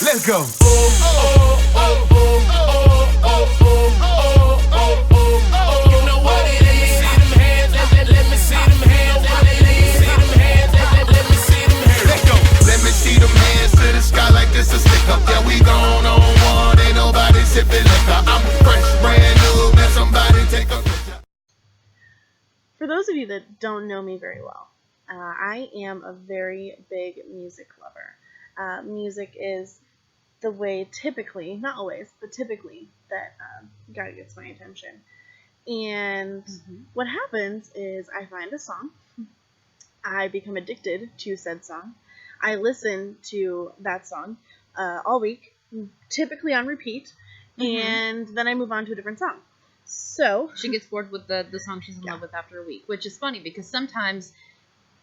Let's go. You know what it is. See them hands, let me see them hands. What it is. See them hands, let me see them hands. Let's go. Let me see them hands to the sky like this a stick up. Yeah, we gone on one. Ain't nobody sipping liquor. I'm fresh, brand new. Man, somebody take a picture. For those of you that don't know me very well, I am a very big music lover. Music is the way typically, not always, but typically that God gets my attention. And what happens is I find a song, I become addicted to said song, I listen to that song all week, typically on repeat, and then I move on to a different song. So She gets bored with the song she's in love with after a week, which is funny because sometimes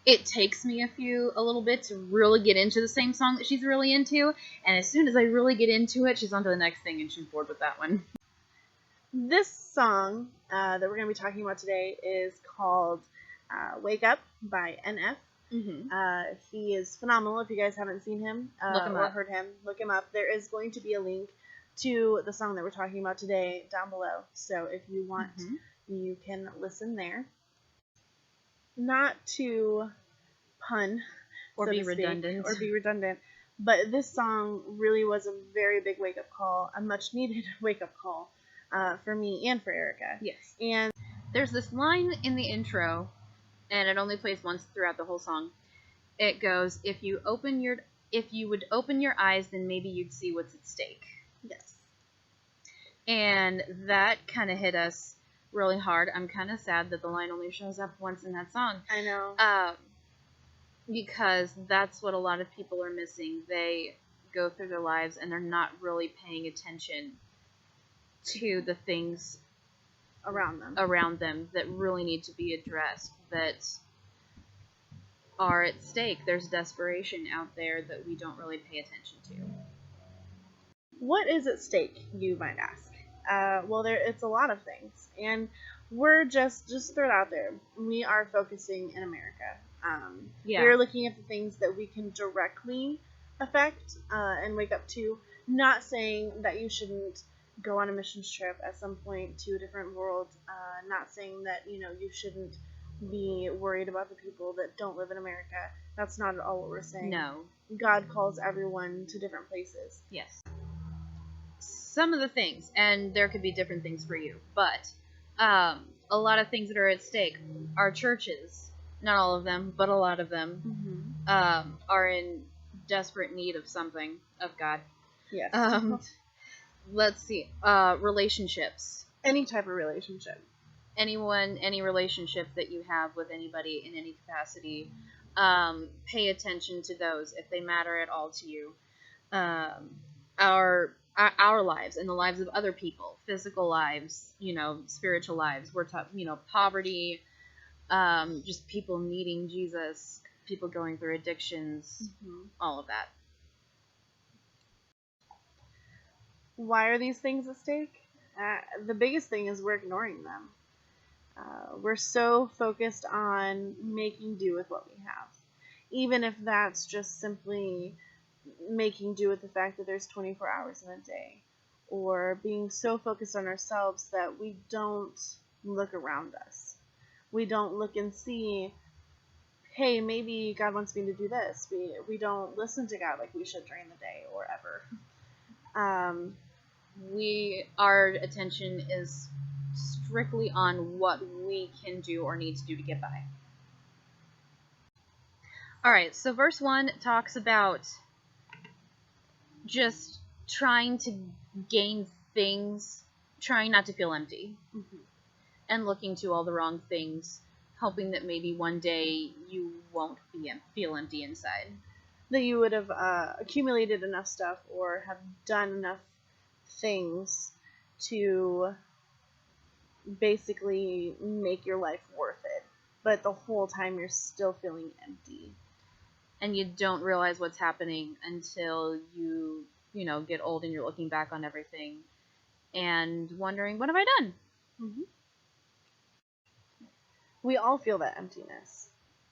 it takes me a little bit to really get into the same song that she's really into, and as soon as I really get into it, she's on to the next thing and she's bored with that one. this song that we're going to be talking about today is called Wake Up by NF. He is phenomenal. If you guys haven't seen him Look him or up. heard him, look him up. There is going to be a link to the song that we're talking about today down below. So if you want, you can listen there. Not to pun Or so be to speak, redundant. or be redundant, but this song really was a very big wake up call, a much needed wake up call for me and for Erica. Yes. And There's this line in the intro, and it only plays once throughout the whole song. It goes, if you would open your eyes, then maybe you'd see what's at stake. yes, And that kind of hit us really hard. I'm kind of sad that the line only shows up once in that song. I know. Because that's what a lot of people are missing. They go through their lives and they're not really paying attention to the things around them. that really need to be addressed, that are at stake. There's desperation out there that we don't really pay attention to. What is at stake, you might ask? Well, it's a lot of things, and we're just throw it out there. We are focusing in America. We're looking at the things that we can directly affect and wake up to. Not saying that you shouldn't go on a missions trip at some point to a different world. Not saying that you shouldn't be worried about the people that don't live in America. That's not at all what we're saying. No. God calls everyone to different places. Yes. Some of the things, and there could be different things for you, but a lot of things that are at stake. Our churches, not all of them, but a lot of them, are in desperate need of something, of God. Yes. Let's see. Relationships. Any type of relationship. Any relationship that you have with anybody in any capacity, pay attention to those if they matter at all to you. Our lives and the lives of other people, physical lives, spiritual lives. We're talking, poverty, just people needing Jesus, people going through addictions, all of that. Why are these things at stake? The biggest thing is we're ignoring them. We're so focused on making do with what we have. Even if that's just simply making do with the fact that there's 24 hours in a day. Or being so focused on ourselves that we don't look around us. We don't look and see, hey, maybe God wants me to do this. We don't listen to God like we should during the day or ever. Our attention is strictly on what we can do or need to do to get by. Alright, so verse 1 talks about just trying to gain things, trying not to feel empty, and looking to all the wrong things, hoping that maybe one day you won't feel empty inside. That you would have accumulated enough stuff or have done enough things to basically make your life worth it. But the whole time you're still feeling empty. And you don't realize what's happening until you get old and you're looking back on everything and wondering, what have I done? We all feel that emptiness.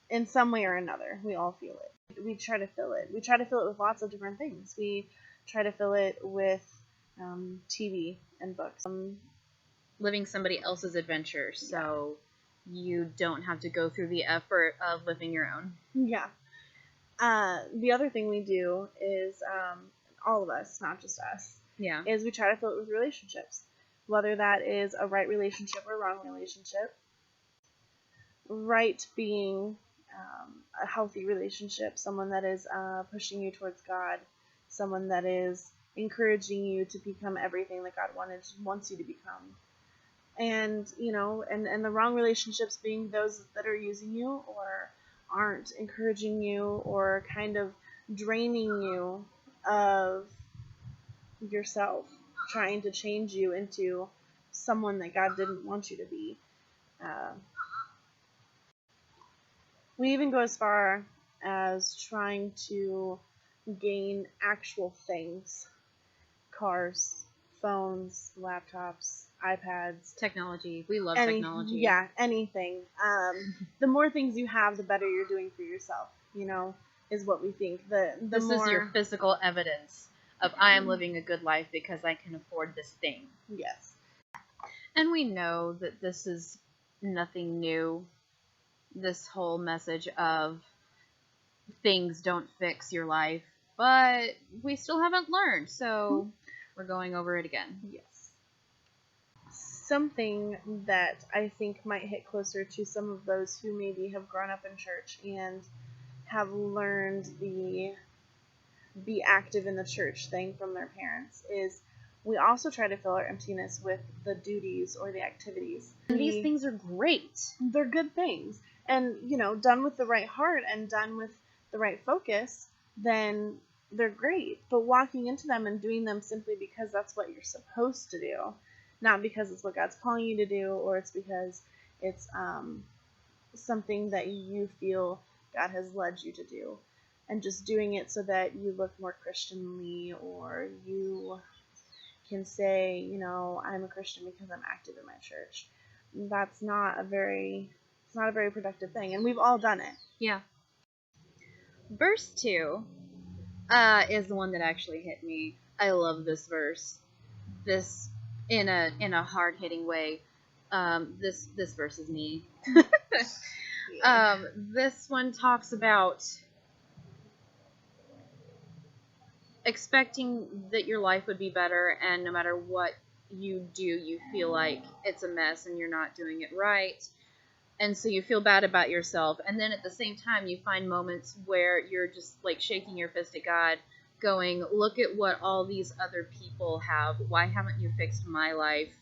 In some way or another, we all feel it. We try to fill it. We try to fill it with lots of different things. We try to fill it with TV and books. Living somebody else's adventure, so you don't have to go through the effort of living your own. Yeah. The other thing we do is, all of us, not just us, Yeah. is we try to fill it with relationships. Whether that is a right relationship or wrong relationship. Right being a healthy relationship, someone that is pushing you towards God, someone that is encouraging you to become everything that God wants you to become. And, and the wrong relationships being those that are using you or aren't encouraging you or kind of draining you of yourself, trying to change you into someone that God didn't want you to be. We even go as far as trying to gain actual things. Cars, phones, laptops, iPads. Technology. We love technology. Yeah, anything. The more things you have, the better you're doing for yourself, is what we think. This is your physical evidence of I am living a good life because I can afford this thing. Yes. And we know that this is nothing new. This whole message of things don't fix your life, but we still haven't learned, so we're going over it again. Yes. Something that I think might hit closer to some of those who maybe have grown up in church and have learned the be active in the church thing from their parents is we also try to fill our emptiness with the duties or the activities. And these things are great. They're good things. And, done with the right heart and done with the right focus, then they're great. But walking into them and doing them simply because that's what you're supposed to do, not because it's what God's calling you to do or it's because it's something that you feel God has led you to do. And just doing it so that you look more Christianly or you can say, I'm a Christian because I'm active in my church. That's not a very productive thing, and we've all done it. Yeah. Verse 2 is the one that actually hit me. I love this verse. This in a hard-hitting way. This verse is me. Yeah. This one talks about expecting that your life would be better, and no matter what you do, you feel like it's a mess and you're not doing it right. And so you feel bad about yourself. And then at the same time, you find moments where you're just like shaking your fist at God, going, look at what all these other people have. Why haven't you fixed my life?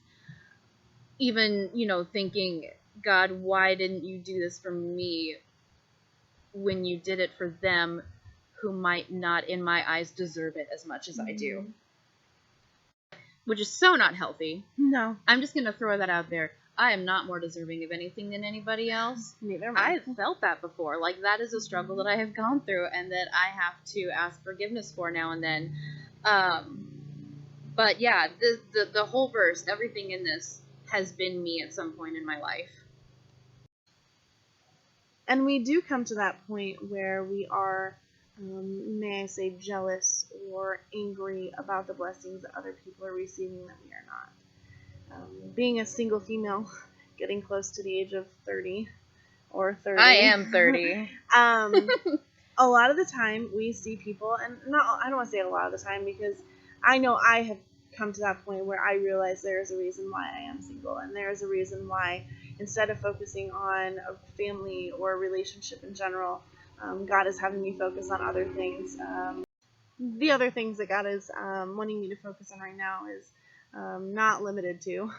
Even, thinking, God, why didn't you do this for me when you did it for them who might not, in my eyes, deserve it as much as I do? Which is so not healthy. No. I'm just going to throw that out there. I am not more deserving of anything than anybody else. Neither am I. I've felt that before. Like, that is a struggle that I have gone through and that I have to ask forgiveness for now and then. But yeah, the whole verse, everything in this has been me at some point in my life. And we do come to that point where we are, may I say, jealous or angry about the blessings that other people are receiving that we are not. Being a single female, getting close to the age of 30 or 30. I am 30. A lot of the time we see people, and I don't want to say it a lot of the time because I know I have come to that point where I realize there is a reason why I am single, and there is a reason why instead of focusing on a family or a relationship in general, God is having me focus on other things. The other things that God is wanting me to focus on right now is not limited to,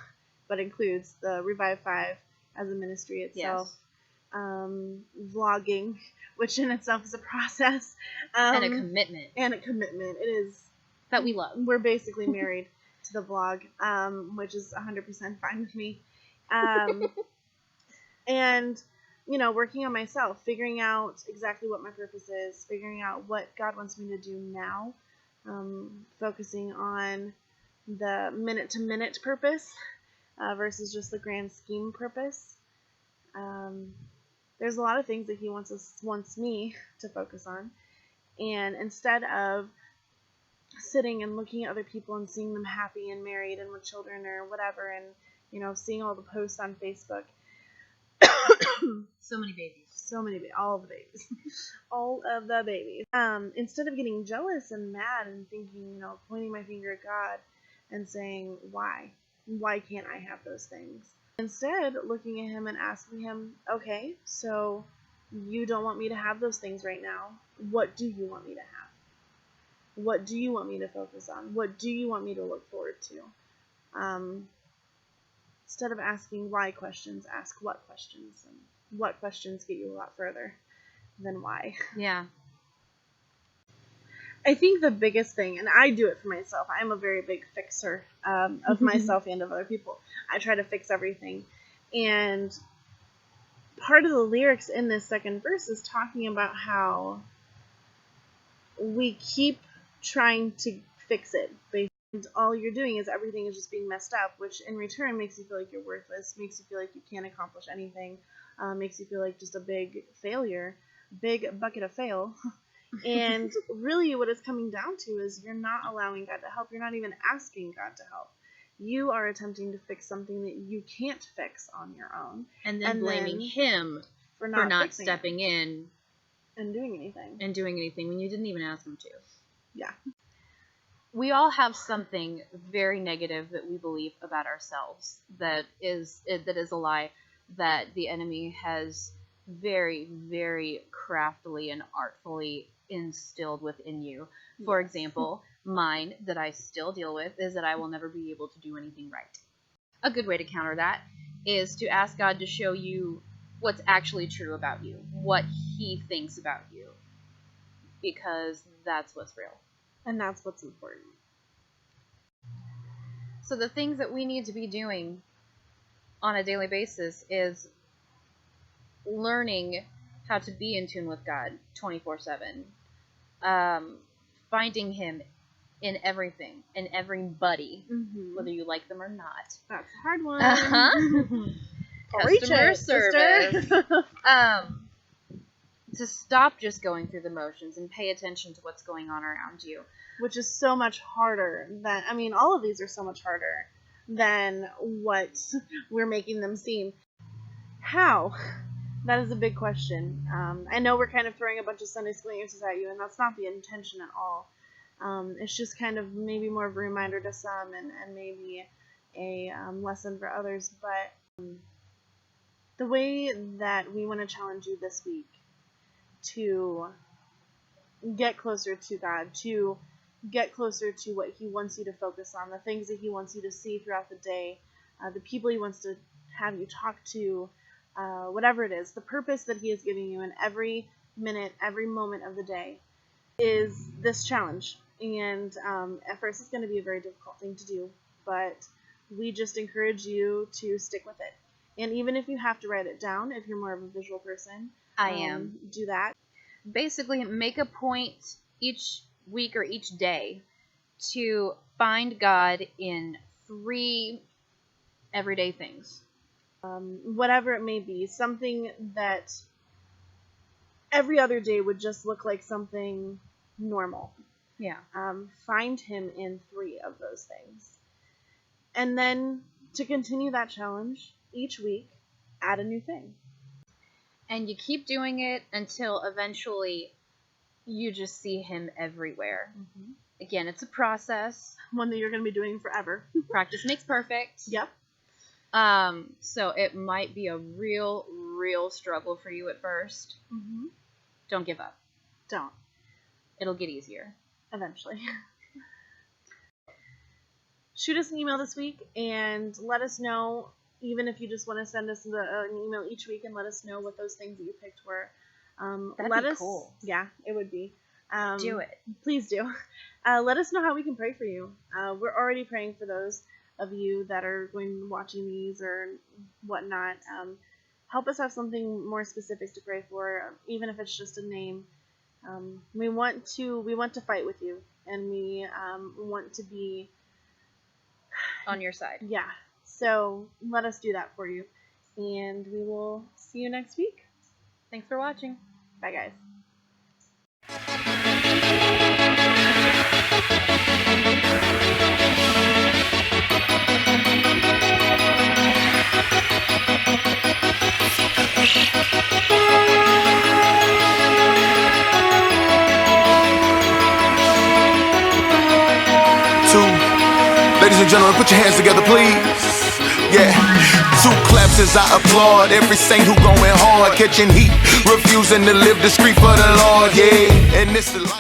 but includes the Revive 5 as a ministry itself. Yes. Vlogging, which in itself is a process. And a commitment. It is. That we love. We're basically married to the vlog, which is 100% fine with me. And, working on myself, figuring out exactly what my purpose is, figuring out what God wants me to do now, focusing on the minute-to-minute purpose versus just the grand scheme purpose. there's a lot of things that he wants me to focus on. And instead of sitting and looking at other people and seeing them happy and married and with children or whatever, and seeing all the posts on Facebook, So many babies. all of the babies, all of the babies. Instead of getting jealous and mad and thinking, pointing my finger at God and saying, why can't I have those things? Instead, looking at him and asking him, okay, so you don't want me to have those things right now. What do you want me to have? What do you want me to focus on? What do you want me to look forward to? Instead of asking why questions, ask what questions. And what questions get you a lot further than why. Yeah. I think the biggest thing, and I do it for myself, I'm a very big fixer of myself and of other people. I try to fix everything. And part of the lyrics in this second verse is talking about how we keep trying to fix it. And all you're doing is everything is just being messed up, which in return makes you feel like you're worthless, makes you feel like you can't accomplish anything, makes you feel like just a big failure, big bucket of fail. And really what it's coming down to is you're not allowing God to help. You're not even asking God to help. You are attempting to fix something that you can't fix on your own. And then blaming him for not fixing stepping it in and doing anything. when you didn't even ask him to. Yeah. We all have something very negative that we believe about ourselves that is a lie that the enemy has very, very craftily and artfully instilled within you. For example, mine that I still deal with is that I will never be able to do anything right. A good way to counter that is to ask God to show you what's actually true about you, what he thinks about you, because that's what's real. And that's what's important. So the things that we need to be doing on a daily basis is learning how to be in tune with God 24/7. Finding him in everything, in everybody, whether you like them or not. That's a hard one. Customer service. To stop just going through the motions and pay attention to what's going on around you. Which is so much harder than, all of these are so much harder than what we're making them seem. How? That is a big question. I know we're kind of throwing a bunch of Sunday school answers at you, and that's not the intention at all. It's just kind of maybe more of a reminder to some and maybe a lesson for others. But the way that we want to challenge you this week to get closer to God, to get closer to what he wants you to focus on, the things that he wants you to see throughout the day, the people he wants to have you talk to, whatever it is, the purpose that he is giving you in every minute, every moment of the day is this challenge. And at first it's going to be a very difficult thing to do, but we just encourage you to stick with it. And even if you have to write it down, if you're more of a visual person, I am. Do that. Basically, make a point each week or each day to find God in 3 everyday things. Whatever it may be, something that every other day would just look like something normal. Yeah. Find him in 3 of those things. And then to continue that challenge each week, add a new thing. And you keep doing it until eventually you just see him everywhere. Mm-hmm. Again, it's a process. One that you're going to be doing forever. Practice makes perfect. Yep. So it might be a real, real struggle for you at first. Mm-hmm. Don't give up. Don't. It'll get easier. Eventually. Shoot us an email this week and let us know, even if you just want to send us an email each week and let us know what those things that you picked were. That'd be cool. Yeah, it would be. Do it. Please do. Let us know how we can pray for you. We're already praying for those of you that are going to be watching these or whatnot. Help us have something more specific to pray for, even if it's just a name. We want to fight with you, and we want to be on your side. Yeah. So let us do that for you, and we will see you next week. Thanks for watching. Bye, guys. Ladies and gentlemen, put your hands together, please. Yeah. 2 claps as I applaud every saint who going hard, catching heat, refusing to live discreet for the Lord. Yeah. And this the life.